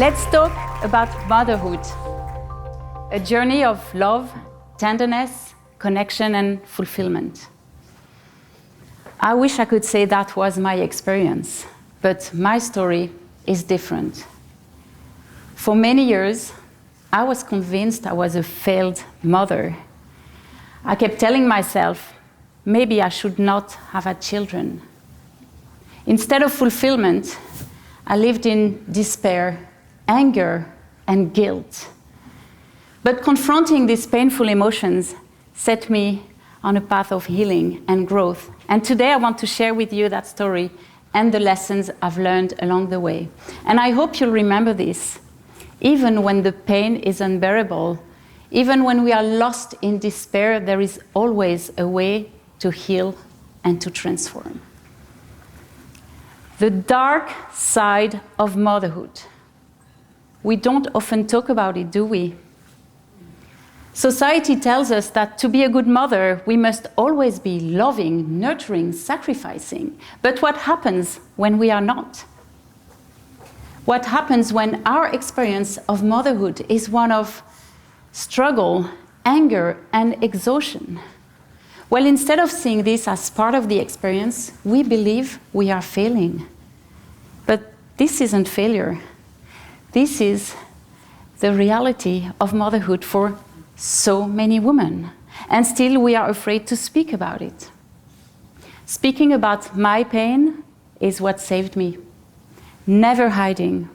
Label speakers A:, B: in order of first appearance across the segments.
A: Let's talk about motherhood, a journey of love, tenderness, connection, and fulfillment. I wish I could say that was my experience, but my story is different. For many years, I was convinced I was a failed mother. I kept telling myself, maybe I should not have had children. Instead of fulfillment, I lived in despair, anger, and guilt. But confronting these painful emotions set me on a path of healing and growth. And today I want to share with you that story and the lessons I've learned along the way. And I hope you'll remember this. Even when the pain is unbearable, even when we are lost in despair, there is always a way to heal and to transform. The dark side of motherhood. We don't often talk about it, do we? Society tells us that to be a good mother, we must always be loving, nurturing, sacrificing. But what happens when we are not? What happens when our experience of motherhood is one of struggle, anger, and exhaustion? Well, instead of seeing this as part of the experience, we believe we are failing. But this isn't failure. This is the reality of motherhood for so many women. And still we are afraid to speak about it. Speaking about my pain is what saved me. Never hiding,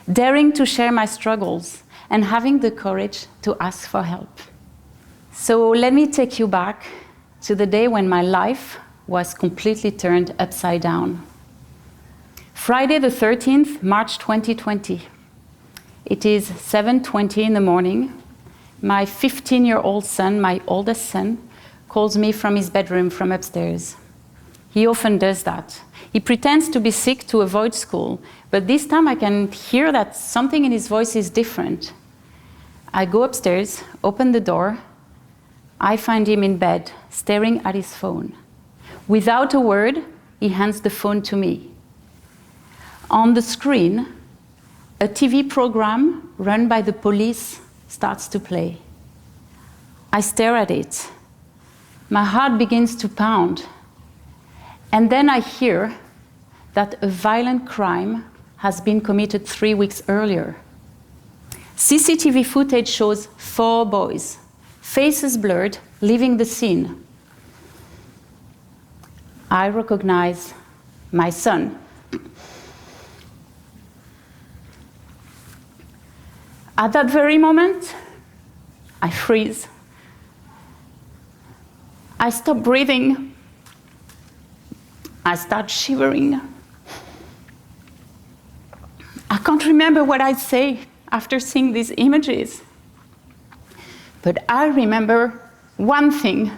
A: daring to share my struggles, and having the courage to ask for help. So let me take you back to the day when my life was completely turned upside down. Friday the 13th, March 2020. It is 7:20 in the morning. My 15-year-old son, my oldest son, calls me from his bedroom from upstairs. He often does that. He pretends to be sick to avoid school, but this time I can hear that something in his voice is different. I go upstairs, open the door. I find him in bed, staring at his phone. Without a word, he hands the phone to me. On the screen, a TV program run by the police starts to play. I stare at it. My heart begins to pound. And then I hear that a violent crime has been committed 3 weeks earlier. CCTV footage shows 4 boys, faces blurred, leaving the scene. I recognize my son. At that very moment, I freeze. I stop breathing. I start shivering. I can't remember what I say after seeing these images. But I remember one thing: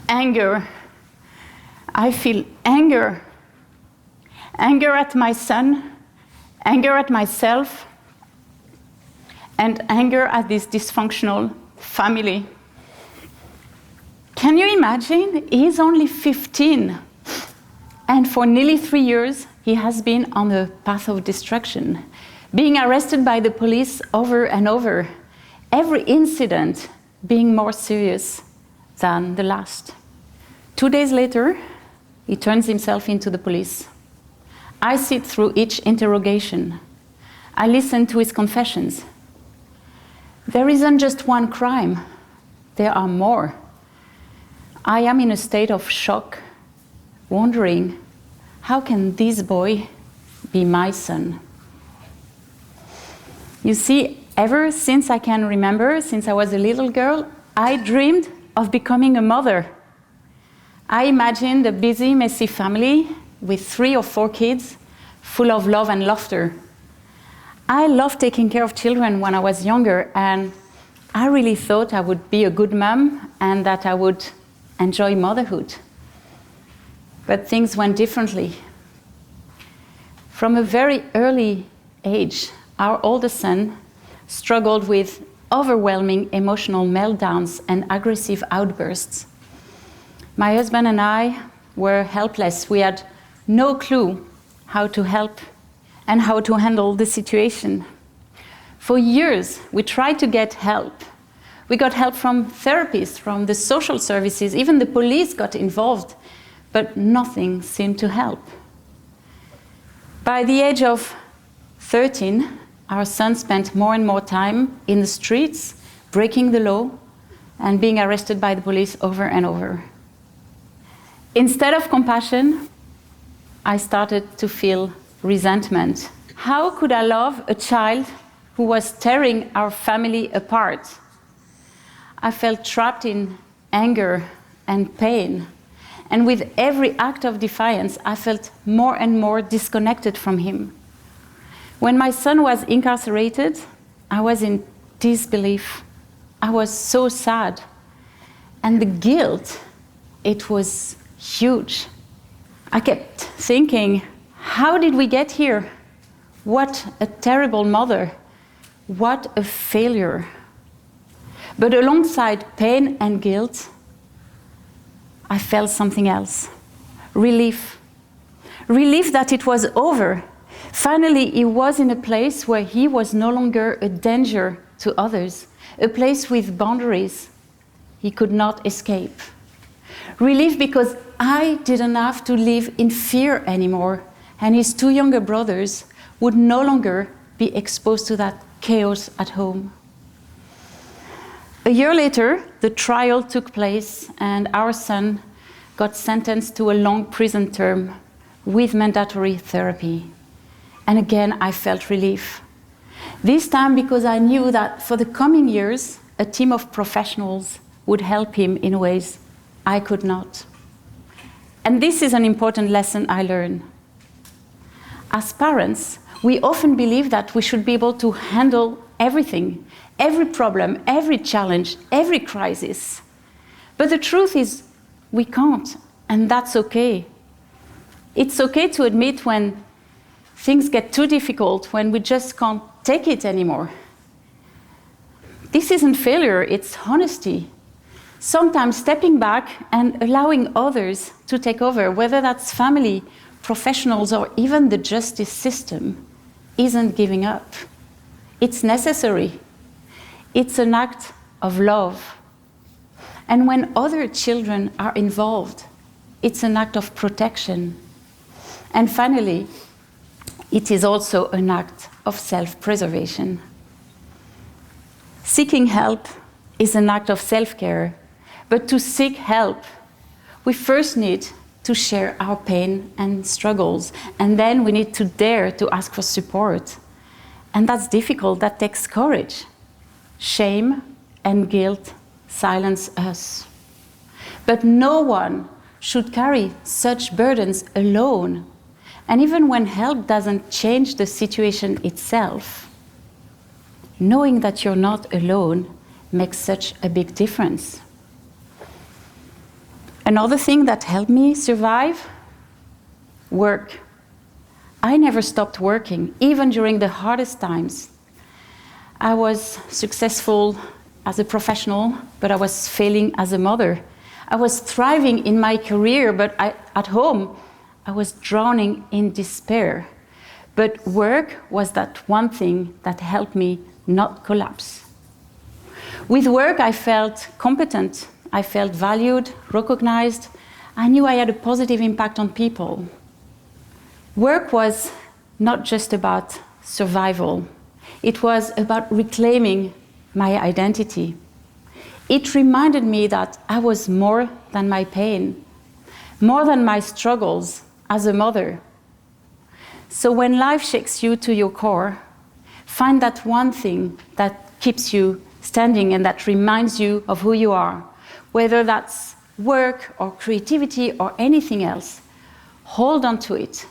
A: anger. I feel anger. Anger at my son, anger at myself, and anger at this dysfunctional family. Can you imagine? He's only 15, and for nearly 3 years, he has been on a path of destruction, being arrested by the police over and over, every incident being more serious than the last. 2 days later, he turns himself into the police. I sit through each interrogation. I listen to his confessions. There isn't just one crime, there are more. I am in a state of shock, wondering, how can this boy be my son? You see, ever since I can remember, since I was a little girl, I dreamed of becoming a mother. I imagined a busy, messy family with 3 or 4 kids, full of love and laughter. I loved taking care of children when I was younger, and I really thought I would be a good mom and that I would enjoy motherhood. But things went differently. From a very early age, our oldest son struggled with overwhelming emotional meltdowns and aggressive outbursts. My husband and I were helpless. We had no clue how to help and how to handle the situation. For years, we tried to get help. We got help from therapists, from the social services, even the police got involved, but nothing seemed to help. By the age of 13, our son spent more and more time in the streets, breaking the law, and being arrested by the police over and over. Instead of compassion, I started to feel resentment. How could I love a child who was tearing our family apart? I felt trapped in anger and pain. And with every act of defiance, I felt more and more disconnected from him. When my son was incarcerated, I was in disbelief. I was so sad. And the guilt, it was huge. I kept thinking, how did we get here? What a terrible mother. What a failure. But alongside pain and guilt, I felt something else. Relief. Relief that it was over. Finally, he was in a place where he was no longer a danger to others, a place with boundaries he could not escape. Relief because I didn't have to live in fear anymore, and his two younger brothers would no longer be exposed to that chaos at home. A year later, the trial took place, and our son got sentenced to a long prison term with mandatory therapy. And again, I felt relief. This time because I knew that for the coming years, a team of professionals would help him in ways I could not. And this is an important lesson I learned. As parents, we often believe that we should be able to handle everything, every problem, every challenge, every crisis. But the truth is, we can't, and that's okay. It's okay to admit when things get too difficult, when we just can't take it anymore. This isn't failure, it's honesty. Sometimes stepping back and allowing others to take over, whether that's family, professionals, or even the justice system, isn't giving up. It's necessary. It's an act of love. And when other children are involved, it's an act of protection. And finally, it is also an act of self-preservation. Seeking help is an act of self-care, but to seek help, we first need to share our pain and struggles, and then we need to dare to ask for support. And that's difficult, that takes courage. Shame and guilt silence us. But no one should carry such burdens alone. And even when help doesn't change the situation itself, knowing that you're not alone makes such a big difference. Another thing that helped me survive, work. I never stopped working, even during the hardest times. I was successful as a professional, but I was failing as a mother. I was thriving in my career, but at home, I was drowning in despair. But work was that one thing that helped me not collapse. With work, I felt competent. I felt valued, recognized. I knew I had a positive impact on people. Work was not just about survival. It was about reclaiming my identity. It reminded me that I was more than my pain, more than my struggles as a mother. So when life shakes you to your core, find that one thing that keeps you standing and that reminds you of who you are, whether that's work or creativity or anything else. Hold on to it,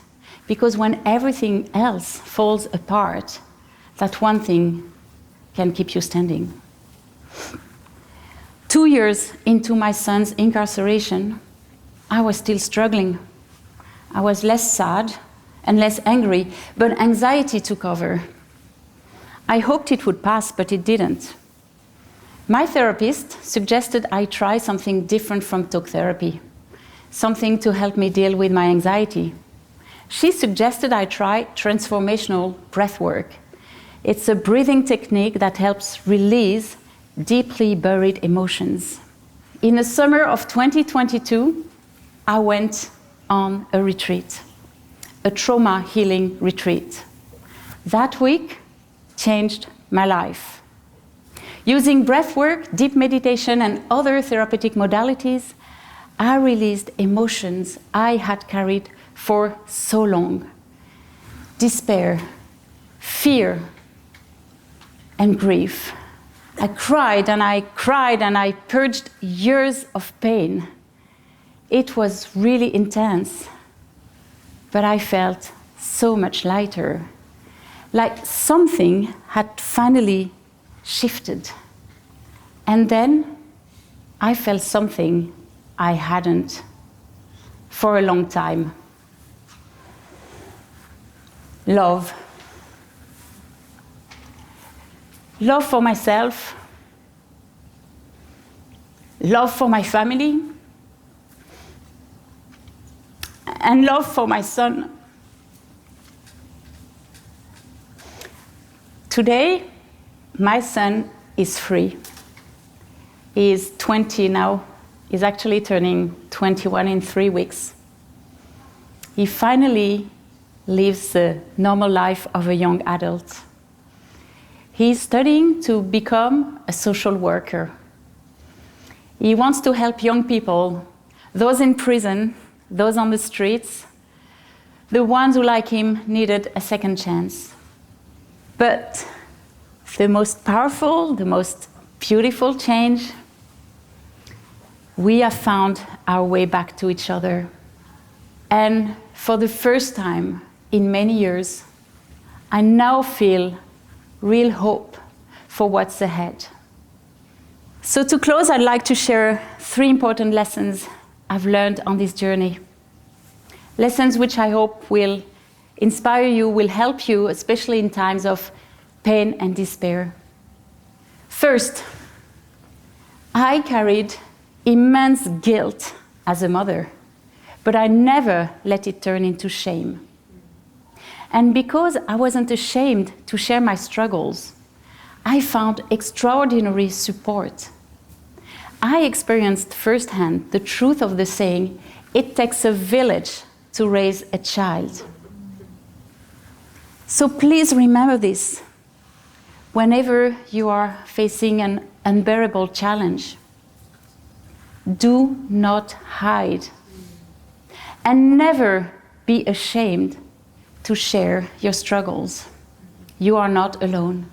A: because when everything else falls apart, that one thing can keep you standing. 2 years into my son's incarceration, I was still struggling. I was less sad and less angry, but anxiety took over. I hoped it would pass, but it didn't. My therapist suggested I try something different from talk therapy, something to help me deal with my anxiety. she suggested I try transformational breath work. It's a breathing technique that helps release deeply buried emotions. In the summer of 2022, I went on a retreat, a trauma healing retreat. That week changed my life. Using breathwork, deep meditation, and other therapeutic modalities, I released emotions I had carried for so long. Despair, fear, and grief. I cried and I cried and I purged years of pain. It was really intense, but I felt so much lighter, like something had finally shifted. And then I felt something I hadn't for a long time. Love. Love for myself, love for my family, and love for my son. Today, my son is free. He is 20 now. He's actually turning 21 in 3 weeks. He finally lives the normal life of a young adult. He's studying to become a social worker. He wants to help young people, those in prison, those on the streets, the ones who, like him, needed a second chance. But the most powerful, the most beautiful change, we have found our way back to each other. And for the first time in many years, I now feel real hope for what's ahead. So to close, I'd like to share 3 important lessons I've learned on this journey. Lessons which I hope will inspire you, will help you, especially in times of pain and despair. First, I carried immense guilt as a mother, but I never let it turn into shame. And because I wasn't ashamed to share my struggles, I found extraordinary support. I experienced firsthand the truth of the saying, it takes a village to raise a child. So please remember this. Whenever you are facing an unbearable challenge, do not hide. And never be ashamed to share your struggles. You are not alone.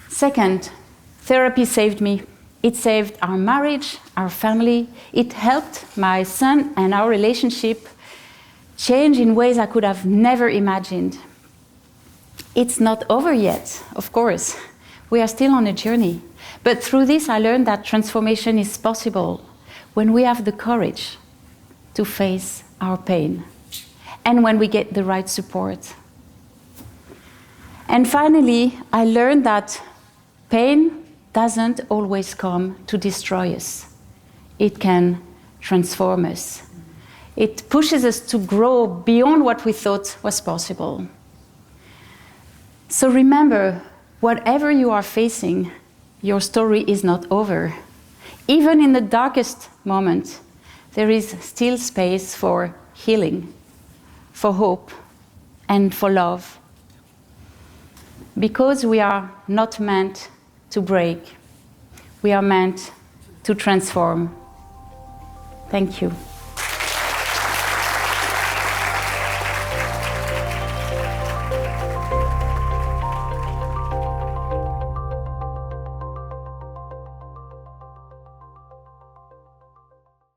A: Second, therapy saved me. It saved our marriage, our family. It helped my son and our relationship change in ways I could have never imagined. It's not over yet, of course. We are still on a journey. But through this, I learned that transformation is possible when we have the courage to face our pain and when we get the right support. And finally, I learned that pain doesn't always come to destroy us. It can transform us. It pushes us to grow beyond what we thought was possible. So remember, whatever you are facing, your story is not over. Even in the darkest moment, there is still space for healing, for hope, and for love. Because we are not meant to break, we are meant to transform. Thank you.